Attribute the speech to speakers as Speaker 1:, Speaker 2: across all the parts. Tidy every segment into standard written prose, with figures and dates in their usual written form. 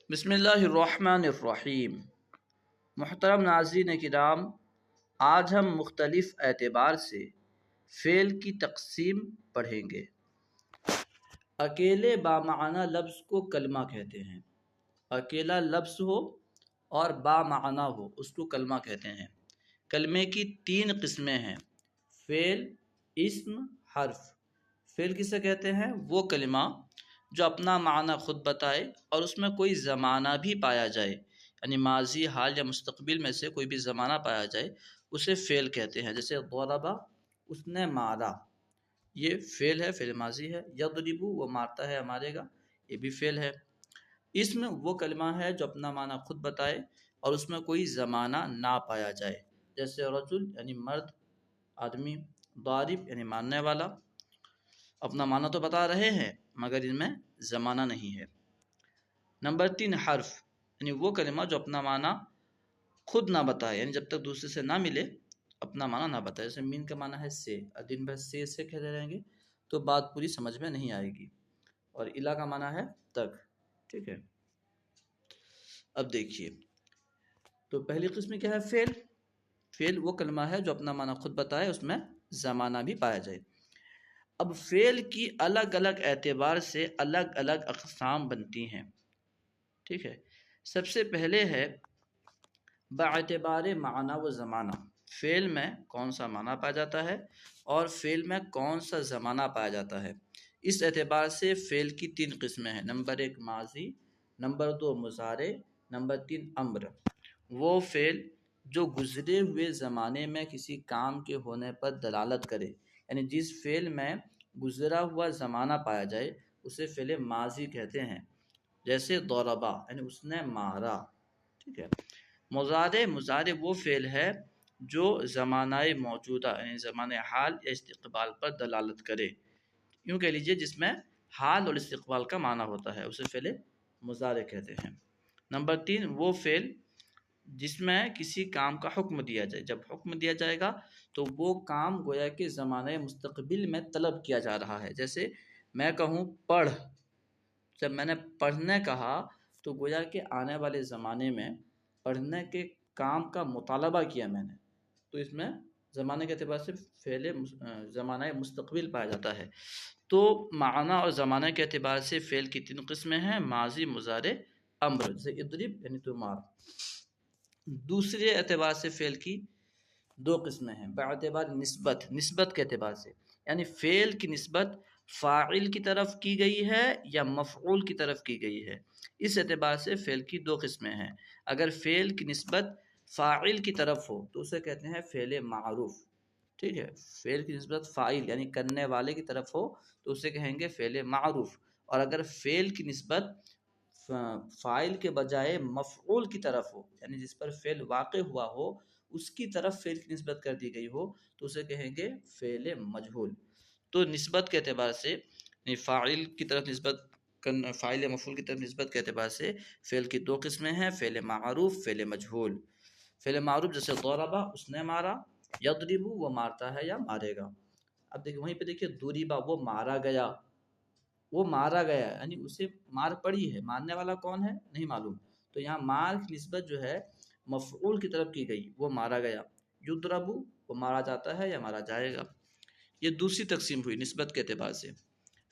Speaker 1: بسم اللہ الرحمن الرحیم۔ محترم ناظرین کرام، آج ہم مختلف اعتبار سے فعل کی تقسیم پڑھیں گے۔ اکیلے بامعنی لفظ کو کلمہ کہتے ہیں۔ اکیلا لفظ ہو اور بامعنی ہو اس کو کلمہ کہتے ہیں۔ کلمے کی تین قسمیں ہیں: فعل، اسم، حرف۔ فعل کسے کہتے ہیں؟ وہ کلمہ جو اپنا معنی خود بتائے اور اس میں کوئی زمانہ بھی پایا جائے، یعنی ماضی، حال یا مستقبل میں سے کوئی بھی زمانہ پایا جائے، اسے فعل کہتے ہیں۔ جیسے ضربہ، اس نے مارا، یہ فعل ہے، فعل ماضی ہے۔ یضرب، وہ مارتا ہے، مارے گا، یہ بھی فعل ہے۔ اسم وہ کلمہ ہے جو اپنا معنی خود بتائے اور اس میں کوئی زمانہ نہ پایا جائے، جیسے رجل یعنی مرد، آدمی، ضارب یعنی مارنے والا۔ اپنا معنی تو بتا رہے ہیں مگر ان میں زمانہ نہیں ہے۔ نمبر 3، حرف، یعنی وہ کلمہ جو اپنا معنی خود نہ بتائے، یعنی جب تک دوسرے سے نہ ملے اپنا معنی نہ بتائے۔ جیسے مین کا معنی ہے سے، دن بھر سے کہتے رہیں گے تو بات پوری سمجھ میں نہیں آئے گی۔ اور الا کا معنی ہے تک، ٹھیک ہے۔ اب دیکھیے، تو پہلی قسم کیا ہے؟ فعل۔ فعل وہ کلمہ ہے جو اپنا معنی خود بتائے، اس میں زمانہ بھی پایا جائے۔ اب فعل کی الگ الگ اعتبار سے الگ الگ اقسام بنتی ہیں، ٹھیک ہے۔ سب سے پہلے ہے باعتبار معنی و زمانہ۔ فعل میں کون سا معنی پایا جاتا ہے اور فعل میں کون سا زمانہ پایا جاتا ہے، اس اعتبار سے فعل کی تین قسمیں ہیں۔ نمبر 1 ماضی، نمبر 2 مضارع، نمبر 3 امر۔ وہ فعل جو گزرے ہوئے زمانے میں کسی کام کے ہونے پر دلالت کرے، یعنی جس فعل میں گزرا ہوا زمانہ پایا جائے اسے فعل ماضی کہتے ہیں، جیسے ضربہ یعنی اس نے مارا، ٹھیک ہے۔ مضارع وہ فعل ہے جو زمانہ موجودہ یعنی زمانہ حال یا استقبال پر دلالت کرے، یوں کہہ لیجئے جس میں حال اور استقبال کا معنی ہوتا ہے، اسے فعل مضارع کہتے ہیں۔ نمبر 3 وہ فعل جس میں کسی کام کا حکم دیا جائے۔ جب حکم دیا جائے گا تو وہ کام گویا کہ زمانہ مستقبل میں طلب کیا جا رہا ہے۔ جیسے میں کہوں پڑھ، جب میں نے پڑھنے کہا تو گویا کہ آنے والے زمانے میں پڑھنے کے کام کا مطالبہ کیا میں نے، تو اس میں زمانے کے اعتبار سے فعل زمانہ مستقبل پایا جاتا ہے۔ تو معنی اور زمانے کے اعتبار سے فعل کی تین قسمیں ہیں: ماضی، مضارع، امر۔ جیسے اضرب یعنی تو مار۔ دوسرے اعتبار سے فعل کی دو قسمیں ہیں: باعتبار نسبت، نسبت کے اعتبار سے، یعنی فعل کی نسبت فاعل کی طرف کی گئی ہے یا مفعول کی طرف کی گئی ہے، اس اعتبار سے فعل کی دو قسمیں ہیں۔ اگر فعل کی نسبت فاعل کی طرف ہو تو اسے کہتے ہیں فعل معروف، ٹھیک ہے۔ فعل کی نسبت فاعل یعنی کرنے والے کی طرف ہو تو اسے کہیں گے فعل معروف، اور اگر فعل کی نسبت فاعل کے بجائے مفعول کی طرف ہو، یعنی جس پر فعل واقع ہوا ہو اس کی طرف فعل کی نسبت کر دی گئی ہو تو اسے کہیں گے فعل مجہول۔ تو نسبت کے اعتبار سے یعنی فاعل کی طرف نسبت، فاعل یا مفعول کی طرف نسبت کے اعتبار سے فعل کی دو قسمیں ہیں: فعل معروف، فعل مجہول۔ فعل معروف جیسے ضربہ، اس نے مارا، یضرب وہ مارتا ہے یا مارے گا۔ اب دیکھیں وہیں پہ دیکھیے ضربہ وہ مارا گیا، وہ مارا گیا یعنی اسے مار پڑی ہے، مارنے والا کون ہے نہیں معلوم، تو یہاں مار کی نسبت جو ہے مفعول کی طرف کی گئی، وہ مارا گیا۔ یضرب وہ مارا جاتا ہے یا مارا جائے گا۔ یہ دوسری تقسیم ہوئی نسبت کے اعتبار سے۔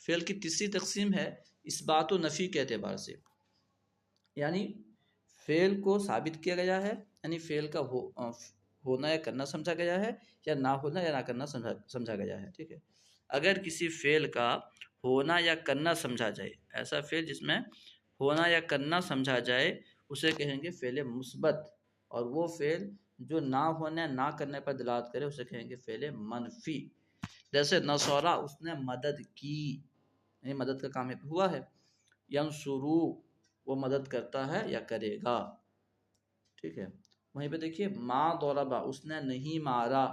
Speaker 1: فعل کی تیسری تقسیم ہے اثبات و نفی کے اعتبار سے، یعنی فعل کو ثابت کیا گیا ہے، یعنی فعل کا ہونا یا کرنا سمجھا گیا ہے، یا نہ ہونا یا نہ کرنا سمجھا گیا ہے، ٹھیک ہے۔ اگر کسی فعل کا ہونا یا کرنا سمجھا جائے، ایسا فعل جس میں ہونا یا کرنا سمجھا جائے اسے کہیں گے فعل مثبت، اور وہ فعل جو نہ ہونے نہ کرنے پر دلالت کرے اسے کہیں گے فعل منفی۔ جیسے نصرہ اس نے مدد کی، یعنی مدد کا کام ہوا ہے۔ ینصرو وہ مدد کرتا ہے یا کرے گا، ٹھیک ہے۔ وہیں پہ دیکھیے ما ضربہ اس نے نہیں مارا،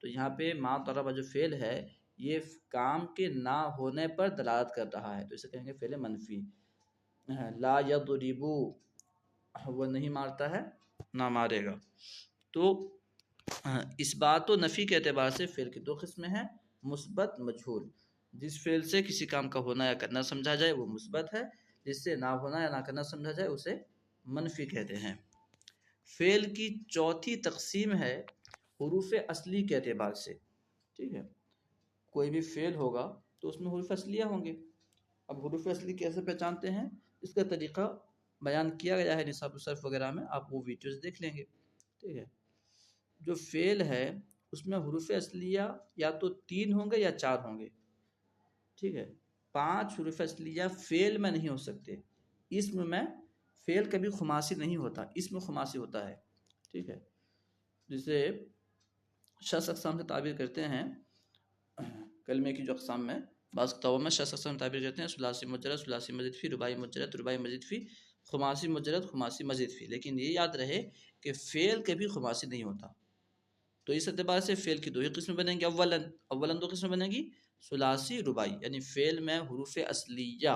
Speaker 1: تو یہاں پہ ما ضربہ جو فعل ہے یہ کام کے نہ ہونے پر دلالت کر رہا ہے، تو اسے کہیں گے فعل منفی۔ لا یضرب وہ نہیں مارتا ہے، نہ مارے گا۔ تو اثبات و نفی کے اعتبار سے فعل کی دو قسمیں ہیں: مثبت، مجہول۔ جس فعل سے کسی کام کا ہونا یا کرنا سمجھا جائے وہ مثبت ہے، جس سے نہ ہونا یا نہ کرنا سمجھا جائے اسے منفی کہتے ہیں۔ فعل کی چوتھی تقسیم ہے حروف اصلی کے اعتبار سے، ٹھیک ہے، کوئی بھی فعل ہوگا تو اس میں حروف اصلیہ ہوں گے۔ اب حروف اصلی کیسے پہچانتے ہیں، اس کا طریقہ بیان کیا گیا ہے نصاب الصرف وغیرہ میں، آپ وہ ویڈیوز دیکھ لیں گے، ٹھیک ہے۔ جو فعل ہے اس میں حروف اصلیہ یا تو 3 ہوں گے یا 4 ہوں گے، ٹھیک ہے۔ 5 حروف اصلیہ فعل میں نہیں ہو سکتے، اسم میں فعل کبھی خماسی نہیں ہوتا، اسم خماسی ہوتا ہے، ٹھیک ہے۔ جسے 6 اقسام سے تعبیر کرتے ہیں کلمے کی، جو اقسام میں بعض کتابوں میں 6 اقسام تعبیر کرتے ہیں: ثلاثی مجرد، ثلاثی مزید فی، رباعی مجرد، رباعی مزید فی، خماسی مجرد، خماسی مزید فی۔ لیکن یہ یاد رہے کہ فعل کبھی خماسی نہیں ہوتا، تو اس اعتبار سے فعل کی 2 ہی قسمیں بنیں گی۔ اولاً 2 قسمیں بنیں گی، ثلاثی، رباعی، یعنی فعل میں حروف اصلیہ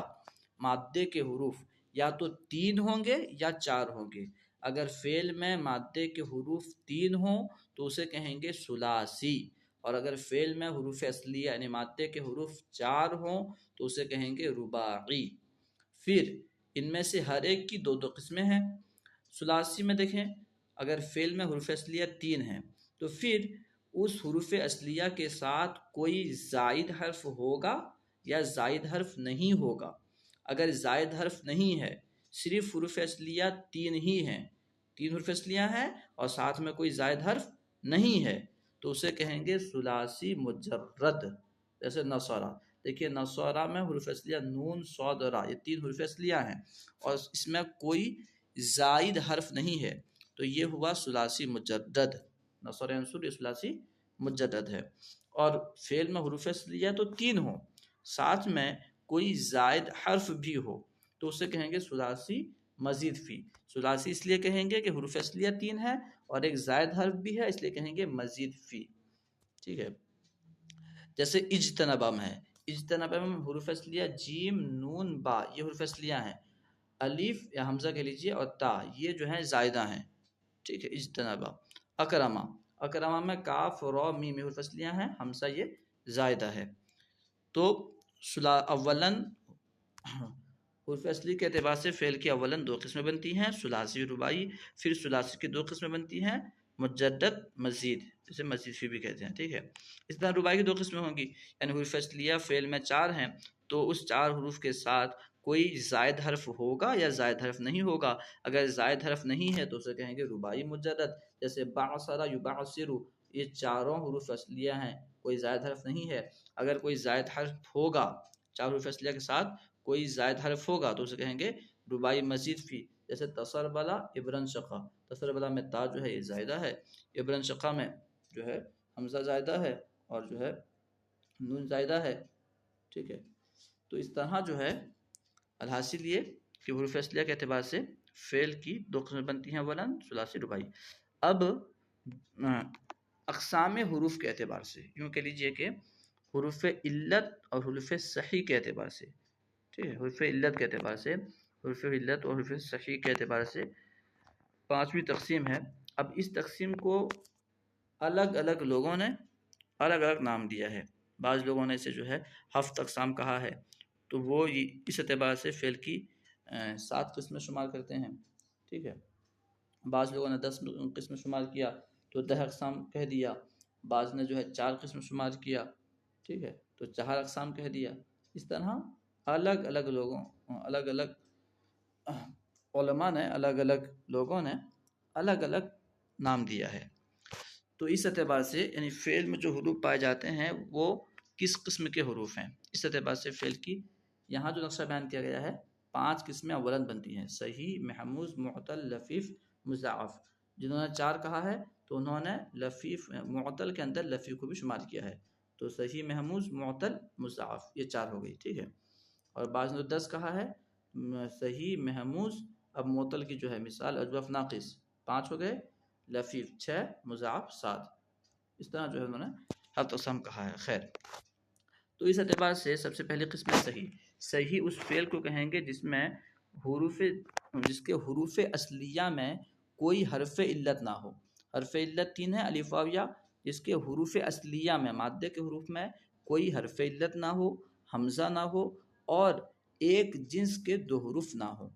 Speaker 1: مادے کے حروف یا تو 3 ہوں گے یا 4 ہوں گے۔ اگر فعل میں مادے کے حروف 3 ہوں تو اسے کہیں گے ثلاثی، اور اگر فعل میں حروف اصلیہ یعنی مادے کے حروف 4 ہوں تو اسے کہیں گے رباعی۔ پھر ان میں سے ہر ایک کی 2 قسمیں ہیں۔ ثلاثی میں دیکھیں، اگر فعل میں حروف اصلیہ 3 ہیں تو پھر اس حروف اصلیہ کے ساتھ کوئی زائد حرف ہوگا یا زائد حرف نہیں ہوگا۔ اگر زائد حرف نہیں ہے، صرف حروف اصلیہ 3 ہی ہیں، 3 حروف اصلیہ ہیں اور ساتھ میں کوئی زائد حرف نہیں ہے، تو اسے کہیں گے ثلاثی مجرد۔ جیسے نصرہ، دیکھیے نصرہ میں حروف اصلیہ نون، صاد اور را، یہ 3 حروف اصلیہ ہیں اور اس میں کوئی زائد حرف نہیں ہے، تو یہ ہوا ثلاثی مجرد۔ نصر ینصر یہ ثلاثی مجرد ہے۔ اور فعل میں حروف اصلیہ تو 3 ہوں، ساتھ میں کوئی زائد حرف بھی ہو تو اسے کہیں گے ثلاثی مزید فی۔ ثلاثی اس لیے کہیں گے کہ حروف اصلیہ 3 ہے اور ایک زائد حرف بھی ہے، اس لیے کہیں گے مزید فی، ٹھیک ہے۔ جیسے اجتنبا میں ہے، اجتنبا میں حروف اصلیہ جیم، نون، با یہ حروف اصلیہ ہیں، الف یا حمزہ کہہ لیجئے اور تا یہ جو ہیں زائدہ ہیں، ٹھیک ہے، اجتنبا۔ اکرما، اکرما میں کاف، را، میم یہ حروف اصلیہ ہیں، حمزہ یہ زائدہ ہے۔ تو اولاً حروف اصلی کے اعتبار سے فعل کی اولاً 2 قسمیں بنتی ہیں، ثلاثی، رباعی۔ پھر ثلاثی کی 2 قسمیں بنتی ہیں، مجدد، مزید، جسے مزید فی بھی کہتے ہیں، ٹھیک ہے۔ اس طرح رباعی کی 2 قسمیں ہوں گی، یعنی حروف اصلیہ فعل میں 4 ہیں تو اس 4 حروف کے ساتھ کوئی زائد حرف ہوگا یا زائد حرف نہیں ہوگا۔ اگر زائد حرف نہیں ہے تو اسے کہیں گے رباعی مجدد۔ جیسے بعثر، یبعثر، یہ 4 حروف اصلیہ ہیں، کوئی زائد حرف نہیں ہے۔ اگر کوئی زائد حرف ہوگا، 4 حروف اصلیہ کے ساتھ کوئی زائد حرف ہوگا تو اسے کہیں گے رباعی مزید فی۔ جیسے تسربلا، ابرن شقا، تسربلا میں تا جو ہے یہ زائدہ ہے، ابرن شقا میں جو ہے حمزہ زائدہ ہے اور جو ہے نون زائدہ ہے، ٹھیک ہے۔ تو اس طرح جو ہے الحاصل یہ کہ حروف اصلیہ کے اعتبار سے فعل کی 2 قسمیں بنتی ہیں، اولاً ثلاثی، رباعی۔ اب اقسام حروف کے اعتبار سے یوں کہہ لیجئے کہ حروف علت اور حروف صحیح کے اعتبار سے، ٹھیک ہے، حروف علت کے اعتبار سے، حروف علت اور حروف صحیح کے اعتبار سے 5ویں تقسیم ہے۔ اب اس تقسیم کو الگ الگ لوگوں نے الگ الگ نام دیا ہے۔ بعض لوگوں نے اسے جو ہے 7 اقسام کہا ہے، تو وہ اس اعتبار سے فعل کی 7 قسمیں شمار کرتے ہیں، ٹھیک ہے۔ بعض لوگوں نے 10 قسم شمار کیا تو 10 اقسام کہہ دیا، بعض نے جو ہے 4 قسم شمار کیا، ٹھیک ہے، تو 4 اقسام کہہ دیا۔ اس طرح الگ الگ لوگوں، الگ الگ علماء نے، الگ الگ لوگوں نے الگ الگ نام دیا ہے۔ تو اس اعتبار سے یعنی فعل میں جو حروف پائے جاتے ہیں وہ کس قسم کے حروف ہیں، اس اعتبار سے فعل کی یہاں جو نقشہ بیان کیا گیا ہے 5 قسمیں اولاً بنتی ہیں: صحیح، محموز، معتل، لفیف، مضاعف۔ جنہوں نے 4 کہا ہے تو انہوں نے لفیف، معتل کے اندر لفیف کو بھی شمار کیا ہے، تو صحیح، محموز، معتل، مضاعف یہ 4 ہو گئی، ٹھیک ہے۔ اور بعض نے 10 کہا ہے، صحیح، محموز، اب معتل کی جو ہے مثال اجوف، ناقص 5 ہو گئے، لفیف 6، مضاعف 7، اس طرح جو ہے انہوں نے 7 اقسام کہا ہے۔ خیر، تو اس اعتبار سے سب سے پہلی قسم ہے صحیح۔ صحیح اس فعل کو کہیں گے جس کے حروف اصلیہ میں کوئی حرف علت نہ ہو۔ حرف علت 3 ہیں، الف، واو، یا۔ جس کے حروف اصلیہ میں، مادے کے حروف میں کوئی حرف علت نہ ہو، حمزہ نہ ہو اور ایک جنس کے دو حروف نہ ہو.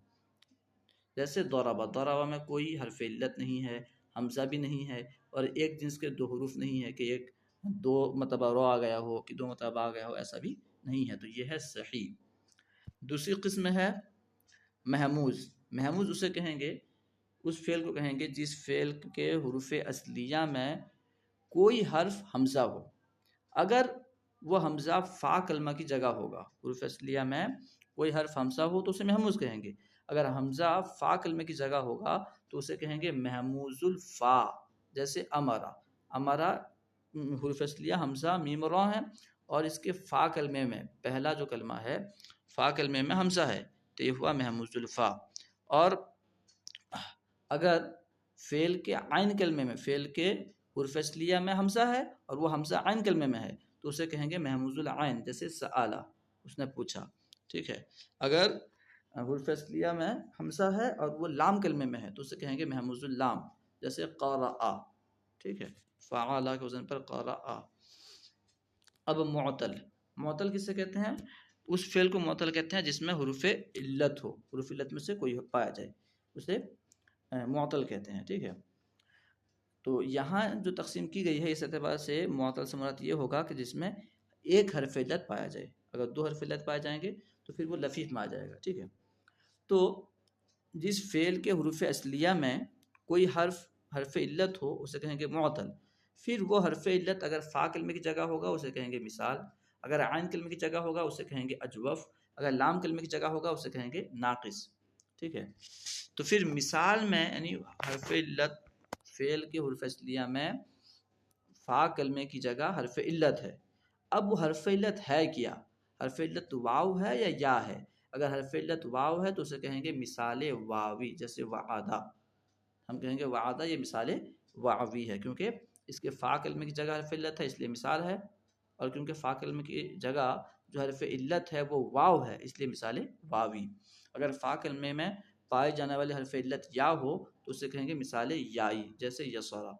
Speaker 1: جیسے ضربہ، ضربہ میں کوئی حرف علت نہیں ہے، حمزہ بھی نہیں ہے، اور ایک جنس کے دو حروف نہیں ہے کہ ایک دو مرتبہ رو آ گیا ہو کہ دو مرتبہ آ گیا ہو، ایسا بھی نہیں ہے. تو یہ ہے صحیح. دوسری قسم ہے محموز. محموز اسے کہیں گے، اس فعل کو کہیں گے جس فعل کے حروف اصلیہ میں کوئی حرف حمزہ ہو. اگر وہ حمزہ فا کلمہ کی جگہ ہوگا، حروف اصلیہ میں کوئی حرف حمزہ ہو تو اسے محموز کہیں گے. اگر حمزہ فا کلمے کی جگہ ہوگا تو اسے کہیں گے محموز الفا. جیسے امرا، امرا حروف اصلیہ حمزہ میم را ہے، اور اس کے فا کلمے میں پہلا جو کلمہ ہے فا کلمے میں حمزہ ہے تو یہ ہوا محموز الفا. اور اگر فعل کے عین کلمے میں، فعل کے حروف اصلیہ میں حمزہ ہے اور وہ حمزہ عین کلمے میں ہے تو اسے کہیں گے محموز العین. جیسے سآلا، اس نے پوچھا. ٹھیک ہے. اگر حروف اصلیہ میں حمزہ ہے اور وہ لام کلمے میں ہے تو اسے کہیں گے محموز اللام. جیسے قرأ. ٹھیک ہے، فعلا کے وزن پر قرأ. اب معطل. معطل کسے کہتے ہیں؟ اس فعل کو معطل کہتے ہیں جس میں حروف علت ہو، حروف علت میں سے کوئی پایا جائے، اسے معطل کہتے ہیں. ٹھیک ہے. تو یہاں جو تقسیم کی گئی ہے اس اعتبار سے معطل سے مراد یہ ہوگا کہ جس میں ایک حرف علت پایا جائے. اگر دو حرف علت پائے جائیں گے تو پھر وہ لفیف میں آ جائے گا. ٹھیک ہے. تو جس فعل کے حروف اصلیہ میں کوئی حرف علت ہو اسے کہیں گے معطل. پھر وہ حرف علت اگر فا کلمے کی جگہ ہوگا اسے کہیں گے مثال، اگر عین کلمے کی جگہ ہوگا اسے کہیں گے اجوف، اگر لام کلمے کی جگہ ہوگا اسے کہیں گے ناقص. ٹھیک ہے. تو پھر مثال میں یعنی حرف علت فعل کے حروف اصلیہ میں فا کلمے کی جگہ حرف علت ہے. اب وہ حرف علت ہے کیا؟ حرف علت واو ہے یا یا ہے؟ اگر حرف علت واو ہے تو اسے کہیں گے مثال واوی. جیسے وعدہ، ہم کہیں گے وعدہ یہ مثال واوی ہے کیونکہ اس کے فا کلمے کی جگہ حرف علت ہے اس لیے مثال ہے، اور کیونکہ فا کلمے کی جگہ جو حرف علت ہے وہ واو ہے اس لیے مثال واوی. اگر فا کلمے میں پائے جانے والے حرف علت یا ہو تو اسے کہیں گے مثال یائی. جیسے یسرا.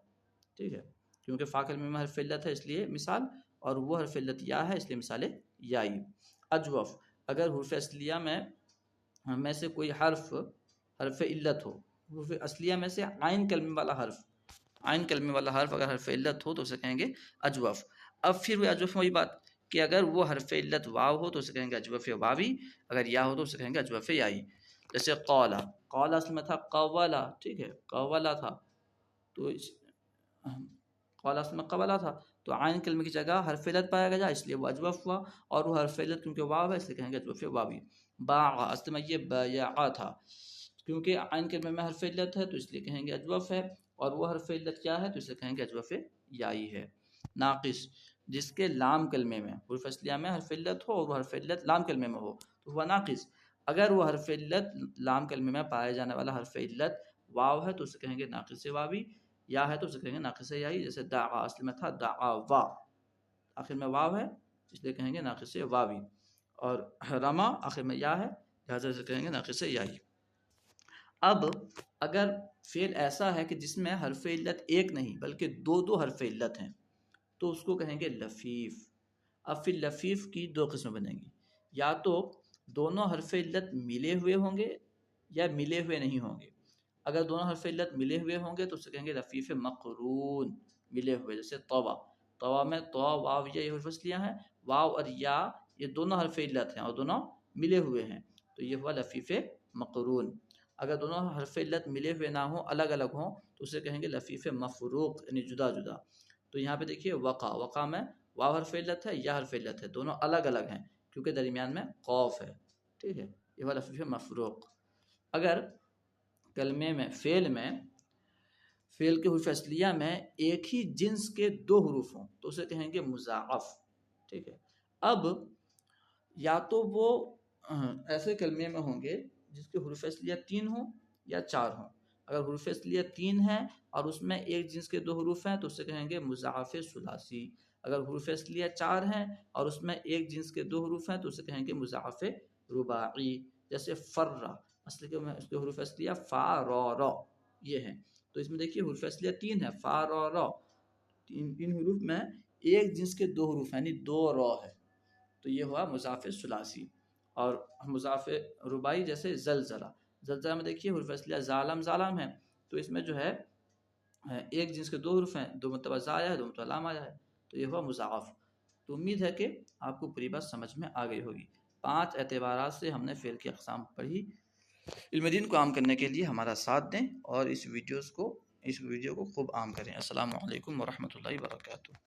Speaker 1: ٹھیک ہے. کیونکہ فا کلمے میں حرف علت ہے اس لیے مثال، اور وہ حرف علت یا ہے اس لیے مثال یائی. اجوف. اگر حروف اصلیہ میں سے کوئی حرف علت ہو، حروف اصلیہ میں سے عین کلمے والا حرف اگر حرف علت ہو تو اسے کہیں گے اجوف. اب پھر وہ اجوف میں وہی بات کہ اگر وہ حرف علت واو ہو تو اسے کہیں گے اجوف واوی، اگر یا ہو تو اسے کہیں گے اجوف یائی. جیسے قولا. قولا اصل میں تھا قولا. ٹھیک ہے، قولا تھا تو قولا اصل میں قولا تھا تو عین کلمے کی جگہ حرف علت پایا گیا اس لیے وہ اجوف ہوا، اور وہ حرف علت کیونکہ واو ہے اس لیے کہیں گے اجوف واوی. باع اصل میں یہ بیع تھا، کیونکہ عین کلمے میں حرف علت ہے تو اس لیے کہیں گے اجوف ہے، اور وہ حرف علت کیا ہے تو اسے کہیں گے اجوف یائی ہے. ناقص. جس کے لام کلمے میں حروف اصلیہ میں حرف علت ہو اور وہ حرف علت لام کلمے میں ہو تو وہ ناقص. اگر وہ حرف علت لام کلمے میں پائے جانے والا حرف علت واو ہے تو اسے کہیں گے ناقص واوی، یا ہے تو اسے کہیں گے ناقص یائی. جیسے دعا اصل میں تھا دعوا، آخر میں واو ہے اس لیے کہیں گے ناقص واوی، اور رما آخر میں یا ہے لہٰذا اسے کہیں گے ناقص یائی. اب اگر فعل ایسا ہے کہ جس میں حرف علت ایک نہیں بلکہ دو حرف علت ہیں تو اس کو کہیں گے لفیف. اب پھر لفیف کی دو قسمیں بنیں گی، یا تو دونوں حرف علت ملے ہوئے ہوں گے یا ملے ہوئے نہیں ہوں گے. اگر دونوں حرف علت ملے ہوئے ہوں گے تو اسے کہیں گے لفیف مقرون، ملے ہوئے. جیسے طوا. طوا میں تو واو یہ حرف اصلیہ ہیں، واو اور یا یہ دونوں حرف علت ہیں اور دونوں ملے ہوئے ہیں تو یہ ہوا لفیف مقرون. اگر دونوں حرف علت ملے ہوئے نہ ہوں، الگ الگ ہوں تو اسے کہیں گے لفیف مفروق یعنی جدا جدا. تو یہاں پہ دیکھیے وقع میں واو حرف علت ہے یا حرف علت ہے، دونوں الگ الگ ہیں کیونکہ درمیان میں قوف ہے. ٹھیک ہے، یہ ہوا لفیف مفروق. اگر کلمے میں فعل کے حروف اصلیہ میں ایک ہی جنس کے دو حروف ہوں تو اسے کہیں گے مضاعف. ٹھیک ہے. اب یا تو وہ ایسے کلمے میں ہوں گے جس کے حروف اصلیہ 3 ہوں یا 4 ہوں. اگر حروف اصلیہ 3 ہیں اور اس میں ایک جنس کے دو حروف ہیں تو اسے کہیں گے مضاعف ثلاثی. اگر حروف اصلیہ 4 ہیں اور اس میں ایک جنس کے دو حروف ہیں تو اسے کہیں گے مضاعف رباعی. جیسے فرّا، اصل کے میں اس کے حروف اصلیہ فا را را یہ ہیں، تو اس میں دیکھیے حروف اصلیہ 3 ہے فا را را، ان حروف میں ایک جنس کے دو حروف ہیں یعنی 2 را ہے تو یہ ہوا مضاعف ثلاثی. اور مضاف رباعی جیسے زلزلہ، زلزلہ میں دیکھیے حروف اصلیہ ظالم ظالم ہے، تو اس میں جو ہے ایک جنس کے دو حروف ہیں، دو مرتبہ زا آیا ہے، دو مرتبہ لام آیا ہے، تو یہ ہوا مضاعف۔ تو امید ہے کہ آپ کو پوری بات سمجھ میں آ گئی ہوگی۔ 5 اعتبارات سے ہم نے فعل کی اقسام پڑھی۔ علم دین کو عام کرنے کے لیے ہمارا ساتھ دیں اور اس ویڈیو کو خوب عام کریں۔ السلام علیکم ورحمۃ اللہ وبرکاتہ۔